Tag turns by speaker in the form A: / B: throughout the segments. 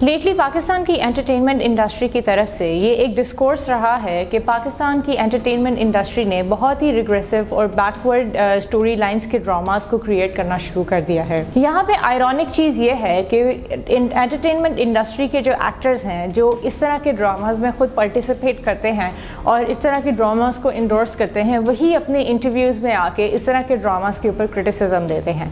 A: Lately Pakistan کی entertainment industry کی طرف سے یہ ایک ڈسکورس رہا ہے کہ پاکستان کی انٹرٹینمنٹ انڈسٹری نے بہت ہی ریگریسو اور بیکورڈ سٹوری لائنز کے ڈراماز کو کریٹ کرنا شروع کر دیا ہے. یہاں پہ آئرونک چیز یہ ہے کہ انٹرٹینمنٹ انڈسٹری کے جو ایکٹرز ہیں جو اس طرح کے ڈراماز میں خود پارٹیسپیٹ کرتے ہیں اور اس طرح کے ڈراماز کو انڈورس کرتے ہیں، وہی اپنے انٹرویوز میں آ کے اس طرح کے ڈراماز کے اوپر کرٹیسزم دیتے ہیں.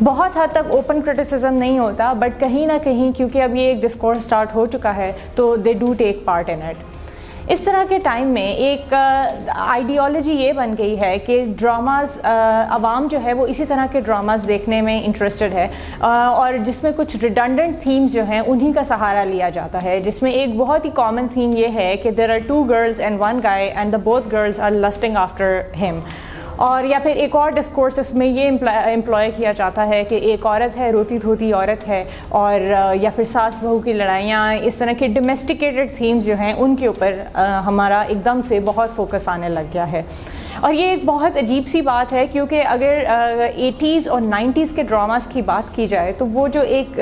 A: بہت حد تک اوپن کرٹیسزم نہیں ہوتا، بٹ کہیں نہ کہیں کیونکہ اب یہ ایک ڈسکورس سٹارٹ ہو چکا ہے تو they do take part in it. اس طرح کے ٹائم میں ایک آئیڈیالوجی یہ بن گئی ہے کہ ڈراماز عوام جو ہے وہ اسی طرح کے ڈراماز دیکھنے میں انٹرسٹڈ ہے، اور جس میں کچھ ریڈنڈنٹ تھیمز جو ہیں انہی کا سہارا لیا جاتا ہے، جس میں ایک بہت ہی کامن تھیم یہ ہے کہ there are 2 girls and 1 guy and the both girls are lusting after him. اور یا پھر ایک اور ڈسکورس اس میں یہ امپلوائے کیا جاتا ہے کہ ایک عورت ہے، روتی دھوتی عورت ہے، اور یا پھر ساس بہو کی لڑائیاں، اس طرح کے ڈومیسٹیکیٹڈ تھیمز جو ہیں ان کے اوپر ہمارا ایک دم سے بہت فوکس آنے لگ گیا ہے. اور یہ ایک بہت عجیب سی بات ہے کیونکہ اگر 80s اور 90s کے ڈراماز کی بات کی جائے تو وہ جو ایک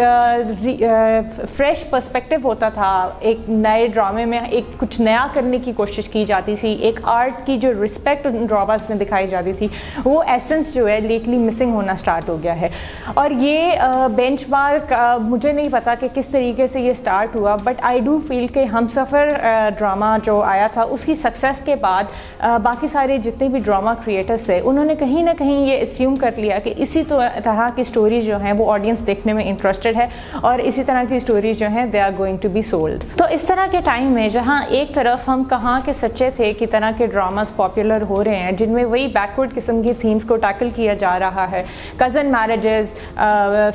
A: فریش پرسپیکٹیو ہوتا تھا، ایک نئے ڈرامے میں ایک کچھ نیا کرنے کی کوشش کی جاتی تھی، ایک آرٹ کی جو رسپیکٹ ان ڈراماز میں دکھائی جاتی تھی، وہ ایسنس جو ہے لیٹلی مسنگ ہونا سٹارٹ ہو گیا ہے. اور یہ بینچ مارک مجھے نہیں پتا کہ کس طریقے سے یہ سٹارٹ ہوا، بٹ آئی ڈو فیل کہ ہم سفر ڈرامہ جو آیا تھا اس کی سکسیس کے بعد باقی سارے جتنے بھی ڈرامہ کریٹرز تھے انہوں نے کہیں نہ کہیں یہ اسیوم کر لیا کہ اسی طرح کی سٹوریز جو ہیں وہ آڈینس دیکھنے میں انٹرسٹڈ ہے، اور اسی طرح کی سٹوریز جو ہیں they are going to be sold. تو اس طرح کے ٹائم میں جہاں ایک طرف ہم کہاں کے سچے تھے کی طرح کے ڈراماز پاپولر ہو رہے ہیں جن میں وہی بیکورڈ قسم کی تھیمز کو ٹیکل کیا جا رہا ہے، کزن میرجز،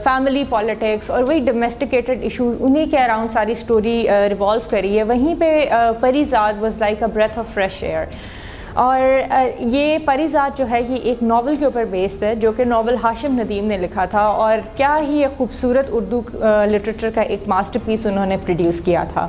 A: فیملی پالیٹکس اور وہی ڈومیسٹیکیٹڈ ایشوز، انہی کے اراؤنڈ ساری سٹوری ریوالو کری ہے، وہیں پہ Parizaad was like a breath of fresh air. اور یہ پری زاد جو ہے یہ ایک ناول کے اوپر بیسڈ ہے جو کہ ناول ہاشم ندیم نے لکھا تھا، اور کیا ہی ایک خوبصورت اردو لٹریچر کا ایک ماسٹر پیس انہوں نے پروڈیوس کیا تھا.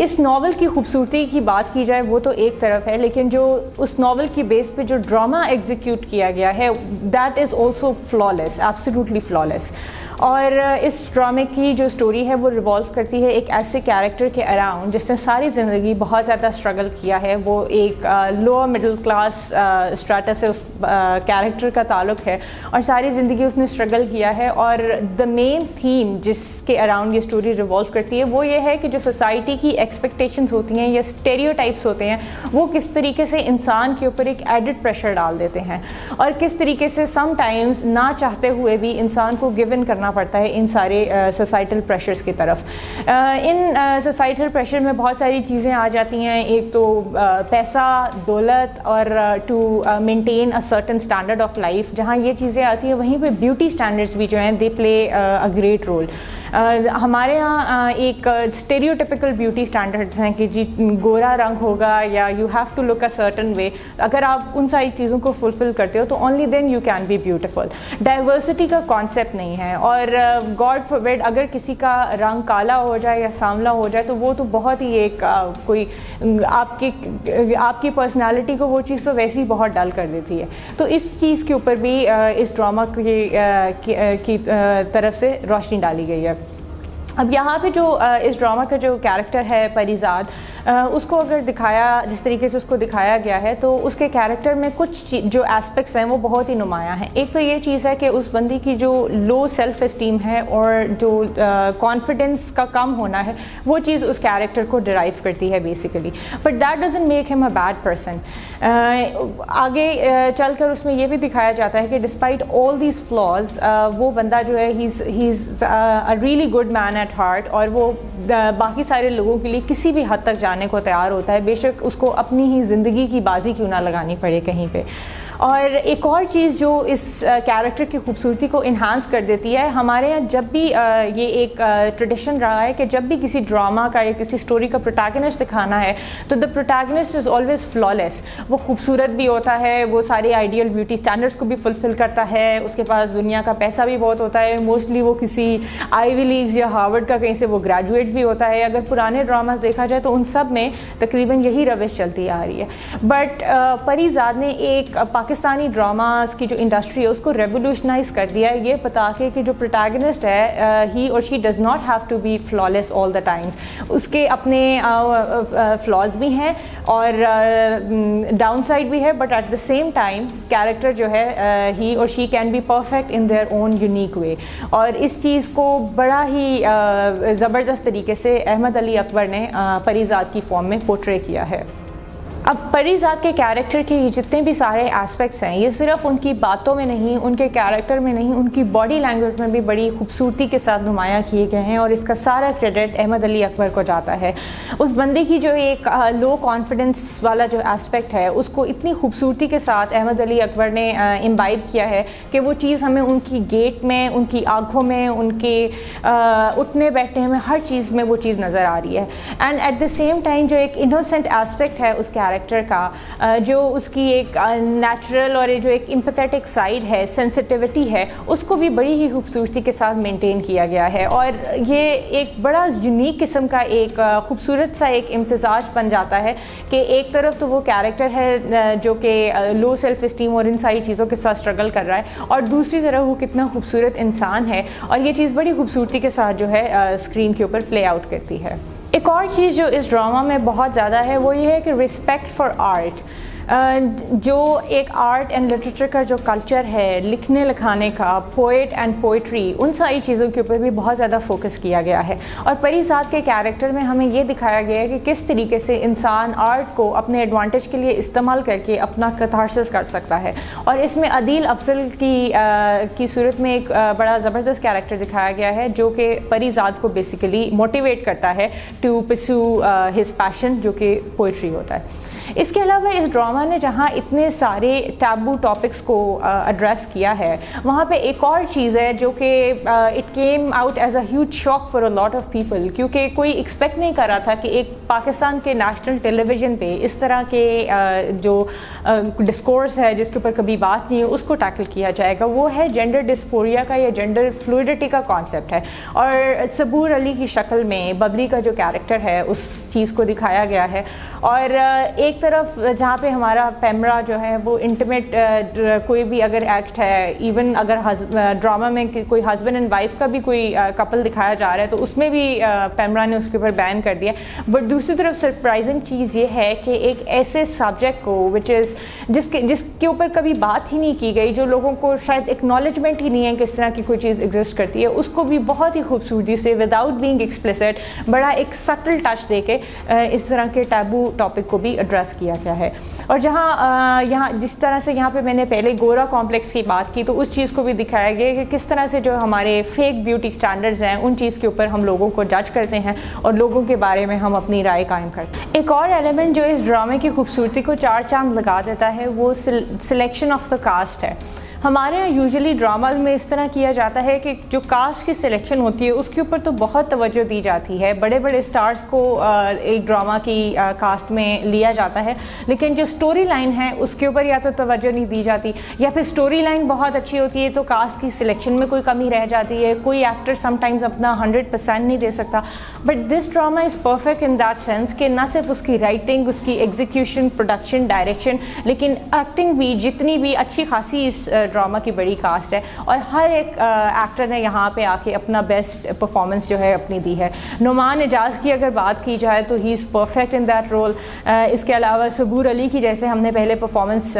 A: اس ناول کی خوبصورتی کی بات کی جائے وہ تو ایک طرف ہے، لیکن جو اس ناول کی بیس پہ جو ڈرامہ ایگزیکیوٹ کیا گیا ہے that is also flawless, absolutely flawless. اور اس ڈرامے کی جو سٹوری ہے وہ ریوالو کرتی ہے ایک ایسے کیریکٹر کے اراؤنڈ جس نے ساری زندگی بہت زیادہ اسٹرگل کیا ہے. وہ ایک لوور مڈل کلاس اسٹریٹس سے اس کیریکٹر کا تعلق ہے، اور ساری زندگی اس نے اسٹرگل کیا ہے. اور دا مین تھیم جس کے اراؤنڈ یہ سٹوری ریوالو کرتی ہے وہ یہ ہے کہ جو سوسائٹی کی ایکسپیکٹیشنز ہوتی ہیں یا اسٹیریوٹائپس ہوتے ہیں وہ کس طریقے سے انسان کے اوپر ایک ایڈڈ پریشر ڈال دیتے ہیں، اور کس طریقے سے سم ٹائمز نہ چاہتے ہوئے بھی انسان کو گیو ان کرنا پڑتا ہے ان سارے سوسائٹل پریشرز کی طرف. ان سوسائٹل پریشر میں بہت ساری چیزیں آ جاتی ہیں، ایک تو پیسہ، دولت، اور to maintain a certain standard of life. جہاں یہ چیزیں آتی ہیں وہیں پہ بیوٹی اسٹینڈرڈس بھی جو ہیں دے پلے اے گریٹ رول. ہمارے یہاں ایک اسٹیریوٹیپیکل بیوٹی اسٹینڈرڈس ہیں کہ جی گورا رنگ ہوگا یا you have to look a certain way. اگر آپ ان ساری چیزوں کو فلفل کرتے ہو تو only then you can be beautiful. Diversity کا کانسیپٹ نہیں ہے، اور گاڈ فوربڈ اگر کسی کا رنگ کالا ہو جائے یا سانولا ہو جائے تو وہ تو بہت ہی ایک کوئی آپ کی پرسنالٹی کو وہ چیز تو ویسے ہی بہت ڈل کر دیتی ہے. تو اس چیز کے اوپر بھی اس ڈرامہ کی طرف سے روشنی ڈالی گئی ہے. اب یہاں پہ جو اس ڈرامہ کا جو کیریکٹر ہے پری زاد، اس کو اگر دکھایا جس طریقے سے اس کو دکھایا گیا ہے تو اس کے کیریکٹر میں کچھ جو اسپیکٹس ہیں وہ بہت ہی نمایاں ہیں. ایک تو یہ چیز ہے کہ اس بندی کی جو لو سیلف اسٹیم ہے اور جو کانفیڈنس کا کم ہونا ہے وہ چیز اس کیریکٹر کو ڈرائیو کرتی ہے basically, but that doesn't make ہم اے بیڈ پرسن. آگے چل کر اس میں یہ بھی دکھایا جاتا ہے کہ ڈسپائٹ آل دیز فلاز وہ بندہ جو ہے he is a really good man at heart, اور وہ باقی سارے لوگوں کے لیے کسی بھی حد تک جانے کو تیار ہوتا ہے، بے شک اس کو اپنی ہی زندگی کی بازی کیوں نہ لگانی پڑے کہیں پہ. اور ایک اور چیز جو اس کیریکٹر کی خوبصورتی کو انہانس کر دیتی ہے، ہمارے یہاں جب بھی یہ ایک ٹریڈیشن رہا ہے کہ جب بھی کسی ڈرامہ کا یا کسی سٹوری کا پروٹیگنسٹ دکھانا ہے تو دا پروٹیگنسٹ از آلویز فلالیس. وہ خوبصورت بھی ہوتا ہے، وہ سارے آئیڈیل بیوٹی اسٹینڈرڈس کو بھی فلفل کرتا ہے، اس کے پاس دنیا کا پیسہ بھی بہت ہوتا ہے، موسٹلی وہ کسی آئی وی لیگز یا ہارورڈ کا کہیں سے وہ گریجویٹ بھی ہوتا ہے. اگر پرانے ڈراماز دیکھا جائے تو ان سب میں تقریباً یہی روش چلتی آ رہی ہے. بٹ پری زاد نے ایک پاکستانی ڈراماز کی جو انڈسٹری ہے اس کو ریولیوشنائز کر دیا ہے، یہ بتا کے کہ جو پروٹیگنسٹ ہے ہی اور she does not have to be flawless all the time, اس کے اپنے فلاز بھی ہیں اور ڈاؤن سائڈ بھی ہے، but at the same time character جو ہے ہی اور she can be perfect in their own unique way. اور اس چیز کو بڑا ہی زبردست طریقے سے احمد علی اکبر نے پری زاد کی فارم میں پورٹرے کیا ہے. اب پری زاد کے کیریکٹر کے جتنے بھی سارے اسپیکٹس ہیں یہ صرف ان کی باتوں میں نہیں، ان کے کیریکٹر میں نہیں، ان کی باڈی لینگویج میں بھی بڑی خوبصورتی کے ساتھ نمایاں کیے گئے ہیں، اور اس کا سارا کریڈٹ احمد علی اکبر کو جاتا ہے. اس بندے کی جو ایک لو کانفیڈنس والا جو اسپیکٹ ہے اس کو اتنی خوبصورتی کے ساتھ احمد علی اکبر نے امبائب کیا ہے کہ وہ چیز ہمیں ان کی گیٹ میں، ان کی آنکھوں میں، ان کے اٹھنے بیٹھنے میں، ہر چیز میں وہ چیز نظر آ رہی ہے. And at the same time جو ایک انوسینٹ اسپیکٹ ہے اس کیریکٹر کا، جو اس کی ایک نیچرل اور جو ایک امپیتھیٹک سائڈ ہے، سینسٹیوٹی ہے، اس کو بھی بڑی ہی خوبصورتی کے ساتھ مینٹین کیا گیا ہے. اور یہ ایک بڑا یونیک قسم کا ایک خوبصورت سا ایک امتزاج بن جاتا ہے کہ ایک طرف تو وہ کیریکٹر ہے جو کہ لو سیلف اسٹیم اور ان ساری چیزوں کے ساتھ اسٹرگل کر رہا ہے، اور دوسری طرف وہ کتنا خوبصورت انسان ہے، اور یہ چیز بڑی خوبصورتی کے ساتھ جو ہے اسکرین کے اوپر پلے آؤٹ کرتی ہے. ایک اور چیز جو اس ڈرامہ میں بہت زیادہ ہے وہ یہ ہے کہ رسپیکٹ فار آرٹ. جو ایک آرٹ اینڈ لٹریچر کا جو کلچر ہے، لکھنے لکھانے کا، پوئٹ اینڈ پوئٹری، ان ساری چیزوں کے اوپر بھی بہت زیادہ فوکس کیا گیا ہے. اور پری زاد کے کیریکٹر میں ہمیں یہ دکھایا گیا ہے کہ کس طریقے سے انسان آرٹ کو اپنے ایڈوانٹیج کے لیے استعمال کر کے اپنا کتھارسس کر سکتا ہے. اور اس میں عدیل افضل کی صورت میں ایک بڑا زبردست کیریکٹر دکھایا گیا ہے جو کہ پری زاد کو بیسیکلی موٹیویٹ کرتا ہے ٹو پرسو ہز پیشن جو کہ پوئٹری ہوتا ہے. اس کے علاوہ اس ڈرامہ نے جہاں اتنے سارے ٹیبو ٹاپکس کو ایڈریس کیا ہے، وہاں پہ ایک اور چیز ہے جو کہ it came out as a huge shock for a lot of people, کیونکہ کوئی ایکسپیکٹ نہیں کر رہا تھا کہ ایک پاکستان کے نیشنل ٹیلی ویژن پہ اس طرح کے جو ڈسکورس ہے جس کے اوپر کبھی بات نہیں ہے اس کو ٹیکل کیا جائے گا. وہ ہے جینڈر ڈسفوریا کا یا جینڈر فلوئڈٹی کا کانسیپٹ ہے. اور صبور علی کی شکل میں ببلی کا جو کیریکٹر ہے اس چیز کو دکھایا گیا ہے. اور ایک طرف جہاں پہ ہمارا پیمرا جو ہے وہ انٹیمیٹ کوئی بھی اگر ایکٹ ہے، ایون اگر ڈرامہ میں کوئی ہسبینڈ اینڈ وائف کا بھی کوئی کپل دکھایا جا رہا ہے تو اس میں بھی پیمرا نے اس کے اوپر بین کر دیا. بٹ دوسری طرف سرپرائزنگ چیز یہ ہے کہ ایک ایسے سبجیکٹ کو جس کے اوپر کبھی بات ہی نہیں کی گئی، جو لوگوں کو شاید ایکنالجمنٹ ہی نہیں ہے کہ اس طرح کی کوئی چیز ایگزسٹ کرتی ہے، اس کو بھی بہت ہی خوبصورتی سے وداؤٹ بینگ ایکسپلیسٹ بڑا ایک سٹل ٹچ دے کے اس طرح کے ٹیبو ٹاپک کو بھی ایڈریس کیا گیا ہے. اور یہاں جس طرح سے یہاں پہ میں نے پہلے گورا کمپلیکس کی بات کی تو اس چیز کو بھی دکھایا گیا کہ کس طرح سے جو ہمارے فیک بیوٹی سٹینڈرڈز ہیں ان چیز کے اوپر ہم لوگوں کو جج کرتے ہیں اور لوگوں کے بارے میں ہم اپنی رائے قائم کرتے ہیں. ایک اور ایلیمنٹ جو اس ڈرامے کی خوبصورتی کو چار چاند لگا دیتا ہے وہ سلیکشن آف دا کاسٹ ہے. ہمارے یہاں یوزلی ڈراماز میں اس طرح کیا جاتا ہے کہ جو کاسٹ کی سلیکشن ہوتی ہے اس کے اوپر تو بہت توجہ دی جاتی ہے، بڑے بڑے سٹارز کو ایک ڈرامہ کی کاسٹ میں لیا جاتا ہے، لیکن جو سٹوری لائن ہے اس کے اوپر یا تو توجہ نہیں دی جاتی، یا پھر سٹوری لائن بہت اچھی ہوتی ہے تو کاسٹ کی سلیکشن میں کوئی کمی رہ جاتی ہے، کوئی ایکٹر سم ٹائمز اپنا 100% نہیں دے سکتا. But this drama is perfect in that sense کہ نہ صرف اس کی رائٹنگ، اس کی ایگزیکیوشن، پروڈکشن، ڈائریکشن، لیکن ایکٹنگ بھی جتنی بھی اچھی خاصی اس ڈرامہ کی بڑی کاسٹ ہے اور ہر ایک ایکٹر نے یہاں پہ آ کے اپنا بیسٹ پرفارمنس جو ہے اپنی دی ہے. نعمان اعجاز کی اگر بات کی جائے تو he is perfect in that role. اس کے علاوہ صبور علی کی جیسے ہم نے پہلے پرفارمنس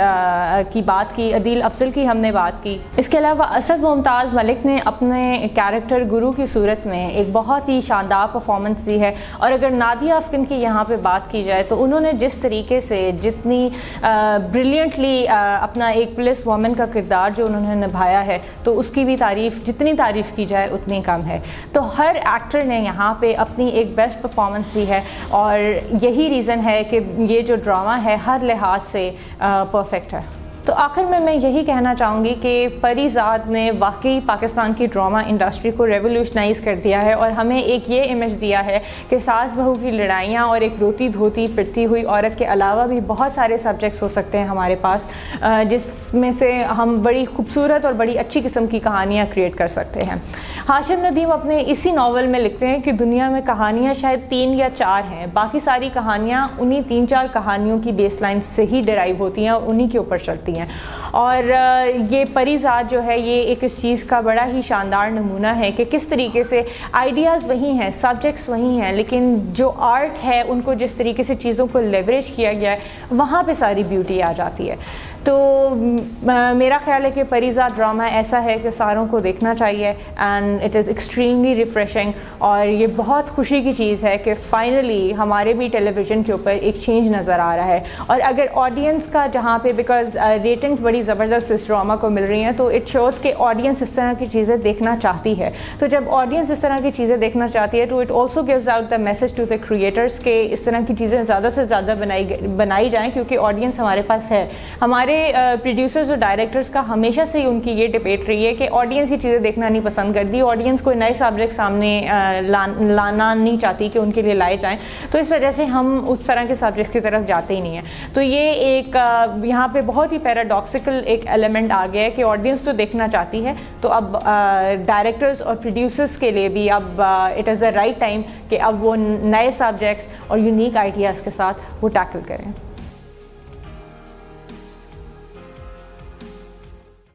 A: کی بات کی، عدیل افضل کی ہم نے بات کی. اس کے علاوہ اسد ممتاز ملک نے اپنے کیریکٹر گرو کی صورت میں ایک بہت ہی شاندار پرفارمنس دی ہے. اور اگر نادیہ افکن کی یہاں پہ بات کی جائے تو انہوں نے جس طریقے سے جتنی بریلینٹلی اپنا ایک پولیس وومن کا کردار جو انہوں نے نبھایا ہے تو اس کی بھی تعریف جتنی تعریف کی جائے اتنی کم ہے. تو ہر ایکٹر نے یہاں پہ اپنی ایک بیسٹ پرفارمنس دی ہے اور یہی ریزن ہے کہ یہ جو ڈرامہ ہے ہر لحاظ سے پرفیکٹ ہے. تو آخر میں یہی کہنا چاہوں گی کہ پری زاد نے واقعی پاکستان کی ڈرامہ انڈسٹری کو ریولیوشنائز کر دیا ہے اور ہمیں ایک یہ امیج دیا ہے کہ ساس بہو کی لڑائیاں اور ایک روتی دھوتی پٹتی ہوئی عورت کے علاوہ بھی بہت سارے سبجیکٹس ہو سکتے ہیں ہمارے پاس جس میں سے ہم بڑی خوبصورت اور بڑی اچھی قسم کی کہانیاں کریٹ کر سکتے ہیں. ہاشم ندیم اپنے اسی ناول میں لکھتے ہیں کہ دنیا میں کہانیاں شاید 3 یا 4 ہیں، باقی ساری کہانیاں انہی 3-4 کہانیوں کی بیس لائن سے ہی ڈرائیو ہوتی ہیں اور انہی کے اوپر چلتی جاتی ہیں. اور یہ پری ذات جو ہے یہ ایک اس چیز کا بڑا ہی شاندار نمونہ ہے کہ کس طریقے سے آئیڈیاز وہی ہیں, سبجیکٹس وہی ہیں, لیکن جو آرٹ ہے ان کو جس طریقے سے چیزوں کو لیوریج کیا گیا ہے وہاں پہ ساری بیوٹی آ جاتی ہے. تو میرا خیال ہے کہ پری ذات ڈرامہ ایسا ہے کہ ساروں کو دیکھنا چاہیے and it is extremely refreshing. اور یہ بہت خوشی کی چیز ہے کہ فائنلی ہمارے بھی ٹیلی ویژن کے اوپر ایک چینج نظر آ رہا ہے. اور اگر آڈینس کا جہاں پہ بیکاز ریٹنگز بڑی زبردست اس ڈرامہ کو مل رہی ہیں تو اٹ شوز کہ آڈینس اس طرح کی چیزیں دیکھنا چاہتی ہے. تو جب آڈینس اس طرح کی چیزیں دیکھنا چاہتی ہے تو it also gives out the message to the creators کہ اس طرح کی چیزیں زیادہ سے زیادہ بنائی جائیں کیونکہ آڈینس ہمارے پاس ہے. ہمارے پروڈیوسرز اور ڈائریکٹرز کا ہمیشہ سے ان کی یہ ڈبیٹ رہی ہے کہ آڈینس یہ چیزیں دیکھنا نہیں پسند کرتی, آڈینس کوئی نئے سبجیکٹ سامنے لانا نہیں چاہتی کہ ان کے لیے لائے جائیں. تو اس وجہ سے ہم اس طرح کے سبجیکٹ کی طرف جاتے ہی نہیں ہیں. تو یہ ایک یہاں پہ بہت ہی پیراڈاکسیکل ایک ایلیمنٹ آ گیا ہے کہ آڈینس تو دیکھنا چاہتی ہے, تو اب ڈائریکٹرز اور پروڈیوسرز کے لیے بھی اب it is the right time کہ اب وہ نئے سبجیکٹس اور یونیک آئیڈیاز کے ساتھ وہ ٹیکل کریں.